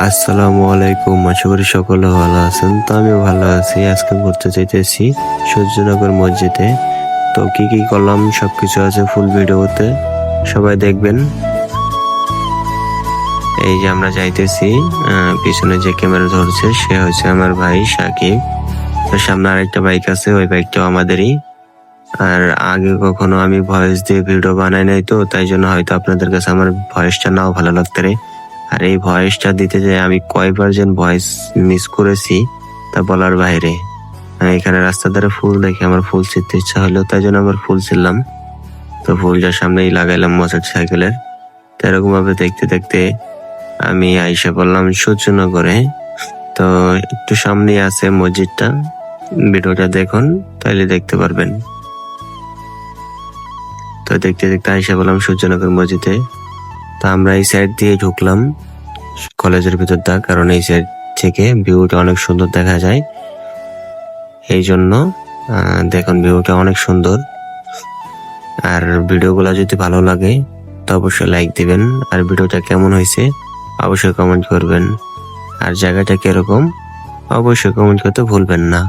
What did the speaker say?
আসসালামু আলাইকুম, আশা করি সকলে ভালো আছেন। তো আমিও ভালো আছি। আজকে ঘুরতে যাইতেছি সূর্যনগর মসজিদে। তো কি কি করলাম সবকিছু আছে ফুল ভিডিওতে, সবাই দেখবেন। এই যে আমরা যাইতেছি, পিছনে যে ক্যামেরা ধরছে সে হচ্ছে আমার ভাই সাকিব। তো সামনে আরেকটা বাইক আছে, ওই বাইকটাও আমাদেরই। আর আগে কখনো আমি ভয়েস দিয়ে ভিডিও বানাই নাই, তো তাই জন্য হয়তো আপনাদের কাছে আমার ভয়েসটা নাও ভালো লাগতে পারে। আর এই ভয়েসটা দিতে যে আমি কয়বার যেন ভয়েস মিস করেছি তা বলার বাইরে। এখানে রাস্তার ধারে ফুল দেখে আমার ফুল ছিঁড়তে ইচ্ছা হলো, তাই জন্য আমার ফুল ছিললাম। তো ফুলটা সামনেই লাগাইলাম মোটর সাইকেলের। তো এরকম ভাবে দেখতে দেখতে আমি আইসা পড়লাম সূর্যনগরে। তো একটু সামনেই আছে মসজিদটা, ভিডিওটা দেখুন তাইলে দেখতে পারবেন। তো দেখতে দেখতে আইসা বললাম সূর্যনগর মসজিদে। তা আমরা এই সাইড দিয়ে ঢুকলাম কলেজের ভিতরটা, কারণ এই সাইড থেকে ভিউটা অনেক সুন্দর দেখা যায়। এই জন্য দেখুন ভিউটা অনেক সুন্দর। আর ভিডিওগুলো যদি ভালো লাগে তো অবশ্যই লাইক দিবেন। আর ভিডিওটা কেমন হয়েছে অবশ্যই কমেন্ট করবেন। আর জায়গাটা কিরকম অবশ্যই কমেন্ট করতে ভুলবেন না।